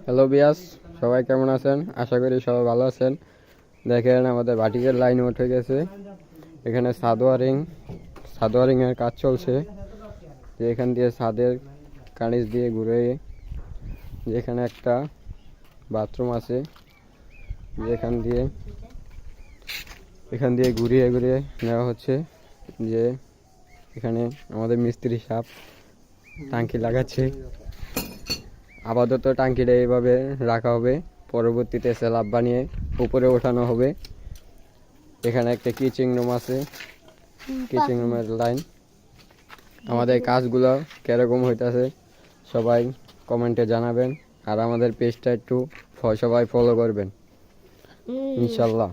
Hello বিয়াস, সবাই কেমন আছেন? আশা করি সবাই ভালো আছেন। দেখেন আমাদের ভাটিকের লাইন উঠে গেছে। এখানে সাদওয়ারিং এর কাজ চলছে। যে এখান দিয়ে ছাদের কানিজ দিয়ে ঘুরে, যেখানে একটা বাথরুম আছে, এখান দিয়ে ঘুরিয়ে ঘুরিয়ে নেওয়া হচ্ছে। যে এখানে আমাদের মিস্ত্রি সাহেব টাঙ্কি লাগাচ্ছে। আপাতত টাঙ্কিটা এইভাবে রাখা হবে, পরবর্তীতে স্ল্যাব বানিয়ে উপরে ওঠানো হবে। এখানে একটা কিচিং রুম আছে, কিচিং রুমের লাইন। আমাদের কাজগুলো কিরকম হইতাছে সবাই কমেন্টে জানাবেন, আর আমাদের পেজটা একটু সবাই ফলো করবেন ইনশাল্লাহ।